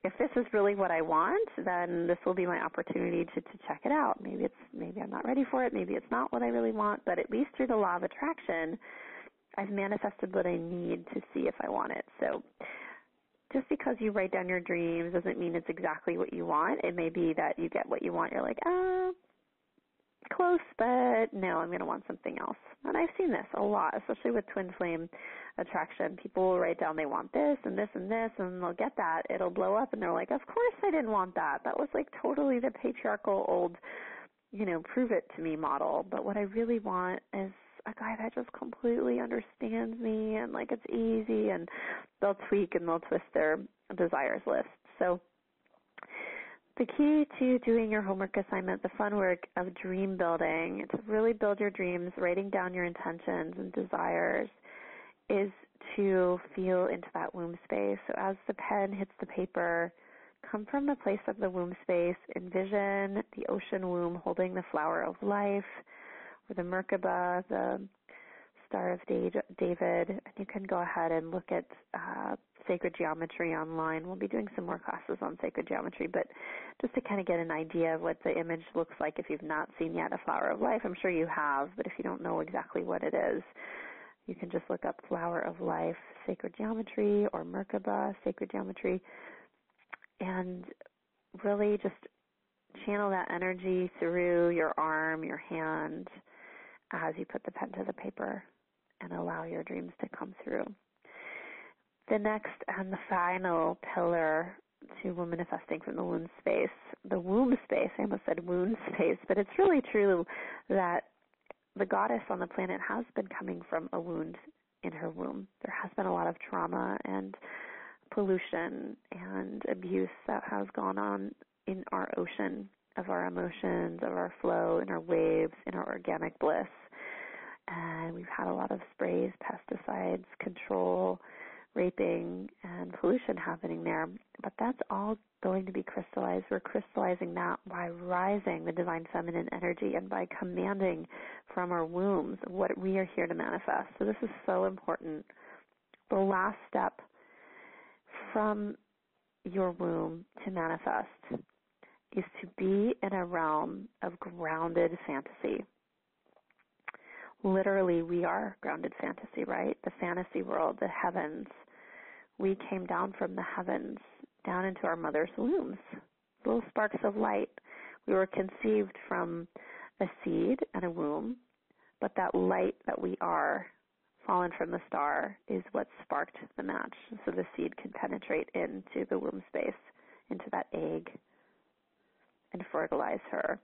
if this is really what I want, then this will be my opportunity to check it out. Maybe I'm not ready for it, maybe it's not what I really want, but at least through the law of attraction, I've manifested what I need to see if I want it. So just because you write down your dreams doesn't mean it's exactly what you want. It may be that you get what you want. You're like, close, but no, I'm going to want something else. And I've seen this a lot, especially with twin flame attraction. People will write down they want this and this and this, and they'll get that. It'll blow up, and they're like, of course I didn't want that. That was like totally the patriarchal old, prove it to me model. But what I really want is a guy that just completely understands me and like it's easy, and they'll tweak and they'll twist their desires list. So the key to doing your homework assignment, the fun work of dream building, to really build your dreams, writing down your intentions and desires, is to feel into that womb space. So as the pen hits the paper, come from the place of the womb space, envision the ocean womb holding the flower of life, or the Merkaba, the Star of David, and you can go ahead and look at sacred geometry online. We'll be doing some more classes on sacred geometry, but just to kind of get an idea of what the image looks like if you've not seen yet a flower of life. I'm sure you have, but if you don't know exactly what it is, you can just look up flower of life, sacred geometry, or Merkaba, sacred geometry, and really just channel that energy through your arm, your hand, as you put the pen to the paper, and allow your dreams to come through. The next and the final pillar to manifesting from the womb space, I almost said wound space, but it's really true that the goddess on the planet has been coming from a wound in her womb. There has been a lot of trauma and pollution and abuse that has gone on in our ocean of our emotions, of our flow, in our waves, in our organic bliss. And we've had a lot of sprays, pesticides, control, raping, and pollution happening there. But that's all going to be crystallized. We're crystallizing that by rising the divine feminine energy and by commanding from our wombs what we are here to manifest. So this is so important. The last step from your womb to manifest is to be in a realm of grounded fantasy. Literally, we are grounded fantasy, right? The fantasy world, the heavens. We came down from the heavens, down into our mother's wombs, little sparks of light. We were conceived from a seed and a womb, but that light that we are, fallen from the star, is what sparked the match. So the seed can penetrate into the womb space, into that egg, and fertilize her.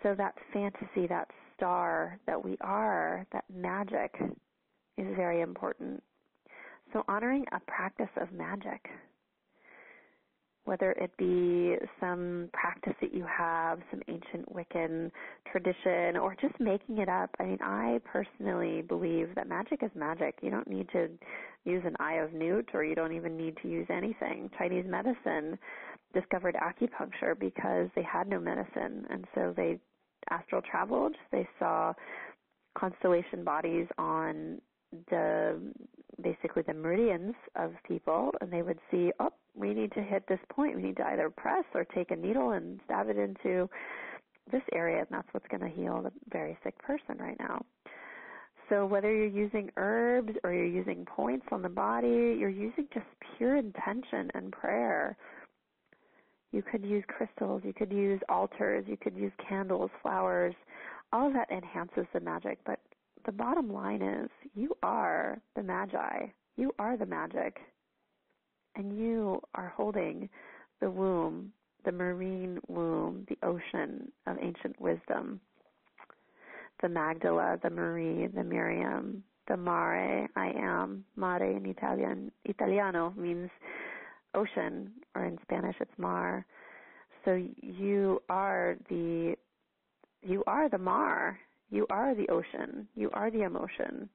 So that fantasy, that star that we are, that magic, is very important. So honoring a practice of magic, whether it be some practice that you have, some ancient Wiccan tradition, or just making it up. I mean, I personally believe that magic is magic. You don't need to use an eye of newt, or you don't even need to use anything. Chinese medicine discovered acupuncture because they had no medicine, and so they astral traveled. They saw constellation bodies on basically the meridians of people, and they would see, oh, we need to hit this point. We need to either press or take a needle and stab it into this area, and that's what's going to heal the very sick person right now. So whether you're using herbs or you're using points on the body, you're using just pure intention and prayer. You could use crystals, you could use altars, you could use candles, flowers. All of that enhances the magic, but the bottom line is you are the magi. You are the magic. And you are holding the womb, the marine womb, the ocean of ancient wisdom. The Magdala, the Marie, the Miriam, the Mare, I am. Mare in Italiano means ocean, or in Spanish it's mar. So you are the mar. You are the ocean. You are the emotion.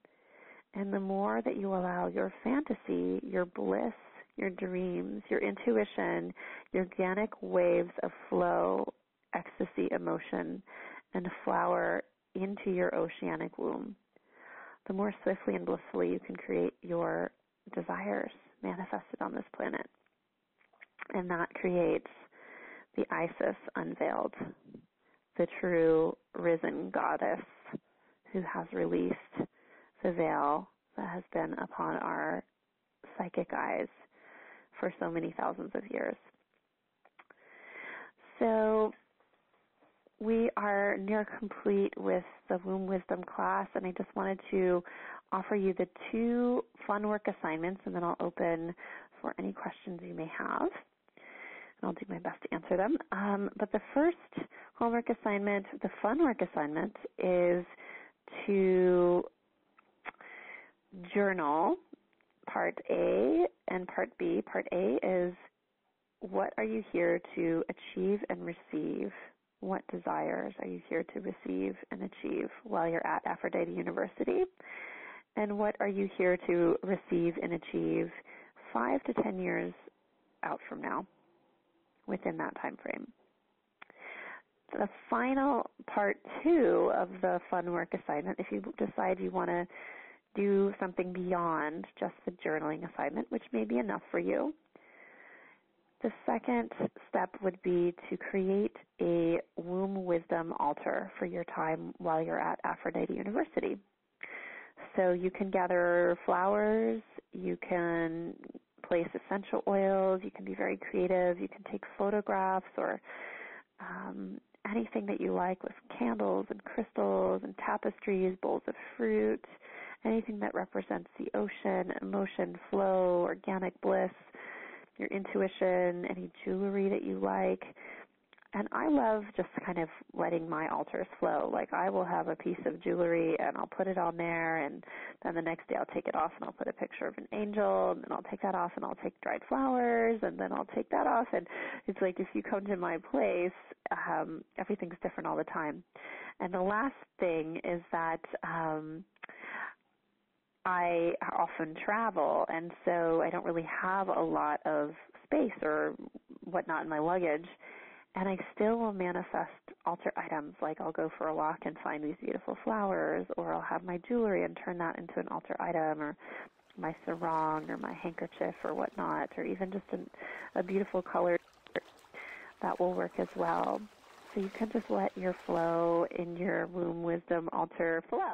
And the more that you allow your fantasy, your bliss, your dreams, your intuition, your organic waves of flow ecstasy, emotion, and flower into your oceanic womb, the more swiftly and blissfully you can create your desires manifested on this planet. And that creates the Isis unveiled, the true risen goddess who has released the veil that has been upon our psychic eyes for so many thousands of years. So we are near complete with the Womb Wisdom class, and I just wanted to offer you the 2 fun work assignments, and then I'll open for any questions you may have. And I'll do my best to answer them. But the first homework assignment, the fun work assignment, is to journal part A and part B. Part A is, what are you here to achieve and receive? What desires are you here to receive and achieve while you're at Aphrodite University? And what are you here to receive and achieve 5 to 10 years out from now, within that time frame? The final part 2 of the fun work assignment, if you decide you want to do something beyond just the journaling assignment, which may be enough for you, the second step would be to create a womb wisdom altar for your time while you're at Aphrodite University. So you can gather flowers, you can place essential oils, you can be very creative, you can take photographs or anything that you like, with candles and crystals and tapestries, bowls of fruit, anything that represents the ocean, emotion, flow, organic bliss, your intuition, any jewelry that you like. And I love just kind of letting my altars flow. Like, I will have a piece of jewelry and I'll put it on there, and then the next day I'll take it off and I'll put a picture of an angel, and then I'll take that off and I'll take dried flowers, and then I'll take that off. And it's like, if you come to my place, everything's different all the time. And the last thing is that I often travel, and so I don't really have a lot of space or whatnot in my luggage, and I still will manifest altar items. Like, I'll go for a walk and find these beautiful flowers, or I'll have my jewelry and turn that into an altar item, or my sarong or my handkerchief or whatnot, or even just a beautiful color that will work as well. So you can just let your flow in your womb wisdom altar flow.